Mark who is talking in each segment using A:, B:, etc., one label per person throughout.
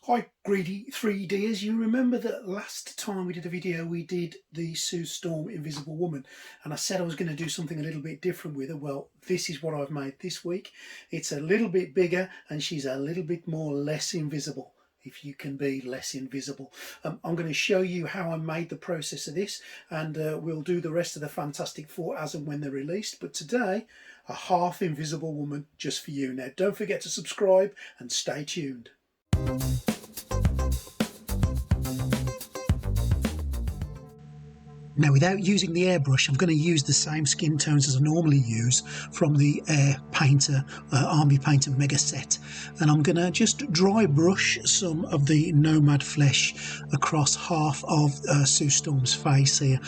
A: Hi greedy 3Ders, you remember that last time we did a video we did the Sue Storm Invisible Woman, and I said I was going to do something a little bit different with her. Well, this is what I've made this week. It's a little bit bigger and she's a little bit less invisible, if you can be less invisible. I'm going to show you how I made the process of this, and we'll do the rest of the Fantastic Four as and when they're released. But today, a half invisible woman just for you. Now don't forget to subscribe and stay tuned. Now, without using the airbrush, I'm going to use the same skin tones as I normally use from the Air Painter Army Painter Mega Set, and I'm going to just dry brush some of the Nomad flesh across half of Sue Storm's face here,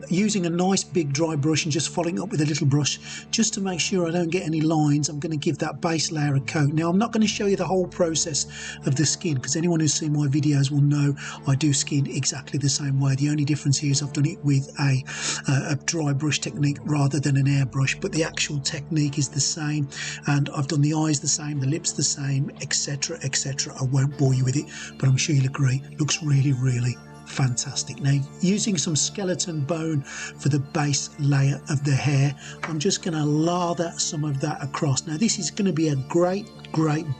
A: using a nice big dry brush and just following up with a little brush just to make sure I don't get any lines. I'm going to give that base layer a coat. Now, I'm not going to show you the whole process of the skin, because anyone who's seen my videos will know I do skin exactly the same way. The only difference here is I've done it with a dry brush technique rather than an airbrush, but the actual technique is the same, and I've done the eyes the same, the lips the same, etc, etc. I won't bore you with it, but I'm sure you'll agree, looks really fantastic. Now, using some skeleton bone for the base layer of the hair, I'm just going to lather some of that across. Now, this is going to be a great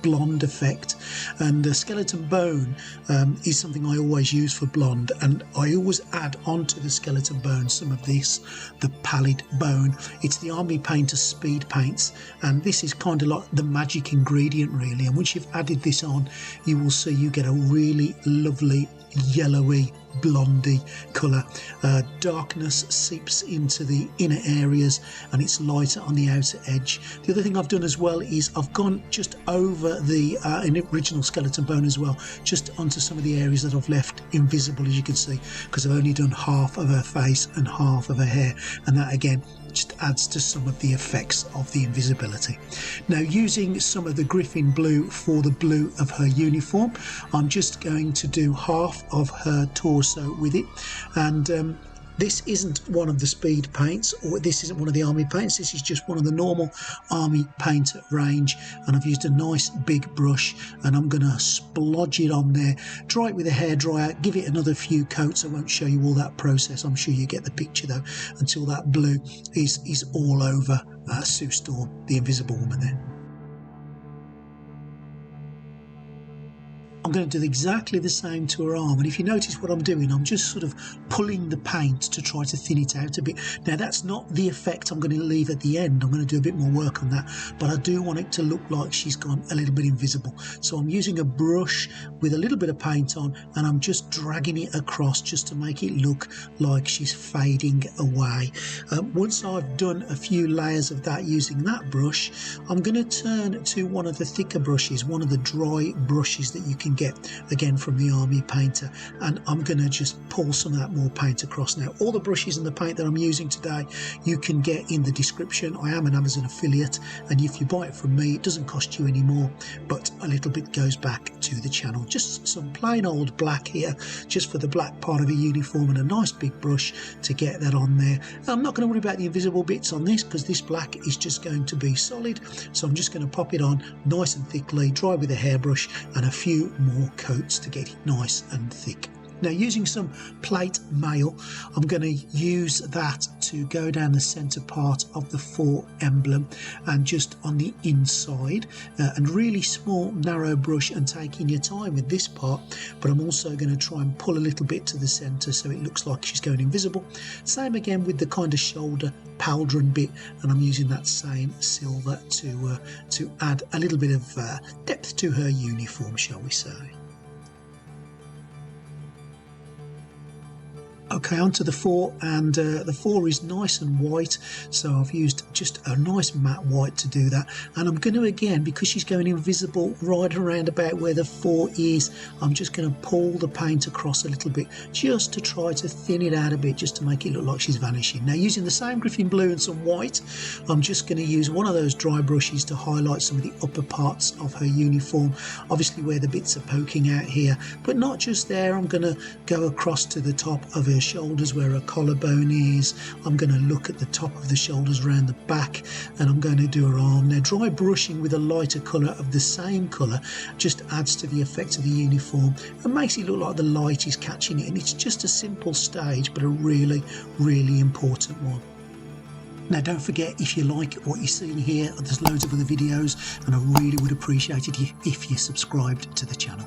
A: blonde effect, and the skeleton bone is something I always use for blonde, and I always add onto the skeleton bone some of this, the pallid bone. It's the Army Painter Speed Paints, and this is kind of like the magic ingredient really, and once you've added this on, you will see you get a really lovely yellowy blondie colour. Darkness seeps into the inner areas and it's lighter on the outer edge. The other thing I've done as well is I've gone just over the original skeleton bone as well, just onto some of the areas that I've left invisible, as you can see, because I've only done half of her face and half of her hair, and that again just adds to some of the effects of the invisibility. Now, using some of the Griffin blue for the blue of her uniform, I'm just going to do half of her torso with it, and this isn't one of the speed paints, or this isn't one of the army paints, this is just one of the normal Army Painter range, and I've used a nice big brush and I'm going to splodge it on there, dry it with a hairdryer, give it another few coats. I won't show you all that process, I'm sure you get the picture though, until that blue is all over Sue Storm, the Invisible Woman there. I'm going to do exactly the same to her arm, and if you notice what I'm doing, I'm just sort of pulling the paint to try to thin it out a bit. Now, that's not the effect I'm going to leave at the end, I'm going to do a bit more work on that, but I do want it to look like she's gone a little bit invisible. So I'm using a brush with a little bit of paint on, and I'm just dragging it across just to make it look like she's fading away. Once I've done a few layers of that using that brush, I'm going to turn to one of the thicker brushes, one of the dry brushes that you can get again from the Army Painter, and I'm going to just pull some of that more paint across. Now, all the brushes and the paint that I'm using today you can get in the description. I am an Amazon affiliate, and if you buy it from me it doesn't cost you any more, but a little bit goes back to the channel. Just some plain old black here, just for the black part of the uniform, and a nice big brush to get that on there. I'm not going to worry about the invisible bits on this, because this black is just going to be solid, so I'm just going to pop it on nice and thickly, dry with a hairbrush and a few more coats to get it nice and thick. Now, using some plate mail, I'm going to use that to go down the centre part of the 4 emblem and just on the inside, and really small narrow brush and taking your time with this part, but I'm also going to try and pull a little bit to the centre so it looks like she's going invisible. Same again with the kind of shoulder pauldron bit, and I'm using that same silver to add a little bit of depth to her uniform, shall we say. Okay, onto the 4, and the 4 is nice and white, so I've used just a nice matte white to do that, and I'm going to, again, because she's going invisible right around about where the 4 is, I'm just going to pull the paint across a little bit just to try to thin it out a bit, just to make it look like she's vanishing. Now, using the same Griffin blue and some white, I'm just going to use one of those dry brushes to highlight some of the upper parts of her uniform, obviously where the bits are poking out here, but not just there. I'm going to go across to the top of her her shoulders where her collarbone is. I'm going to look at the top of the shoulders around the back, and I'm going to do her arm. Now dry brushing with a lighter colour of the same colour just adds to the effect of the uniform and makes it look like the light is catching it, and it's just a simple stage but a really important one. Now don't forget, if you like what you're seeing here, there's loads of other videos, and I really would appreciate it if you subscribed to the channel.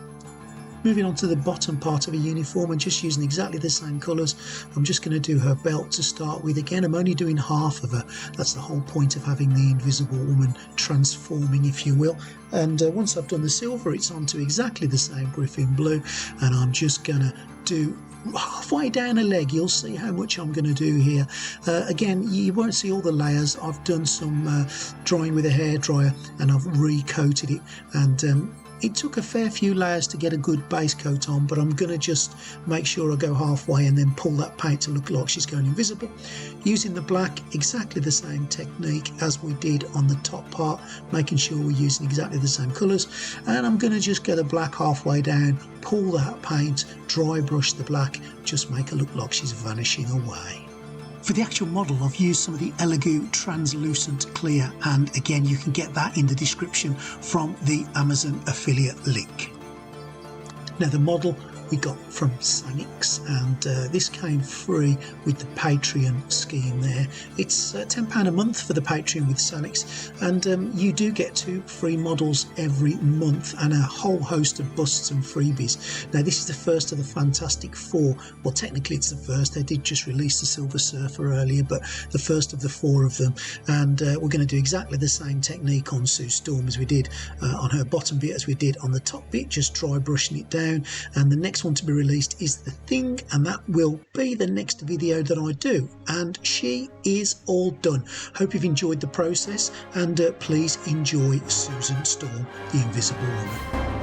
A: Moving on to the bottom part of a uniform and just using exactly the same colours, I'm just going to do her belt to start with. Again, I'm only doing half of her. That's the whole point of having the Invisible Woman transforming, if you will. And once I've done the silver, it's onto exactly the same Griffin blue, and I'm just going to do halfway down a leg. You'll see how much I'm going to do here. Again, you won't see all the layers. I've done some drying with a hairdryer and I've recoated it, and it took a fair few layers to get a good base coat on, but I'm going to just make sure I go halfway and then pull that paint to look like she's going invisible. Using the black, exactly the same technique as we did on the top part, making sure we're using exactly the same colours. And I'm going to just get the black halfway down, pull that paint, dry brush the black, just make her look like she's vanishing away. For the actual model, I've used some of the Elegoo Translucent Clear, and again you can get that in the description from the Amazon affiliate link. Now the model we got from Sanix, and this came free with the Patreon scheme there. It's £10 a month for the Patreon with Sanix, and you do get 2 free models every month and a whole host of busts and freebies. Now this is the first of the Fantastic Four. Well, technically it's the first. They did just release the Silver Surfer earlier, but the first of the 4 of them, and we're going to do exactly the same technique on Sue Storm as we did on her bottom bit as we did on the top bit, just dry brushing it down. And the next one to be released is The Thing, and that will be the next video that I do, and she is all done. Hope you've enjoyed the process, and please enjoy Susan Storm, the Invisible Woman.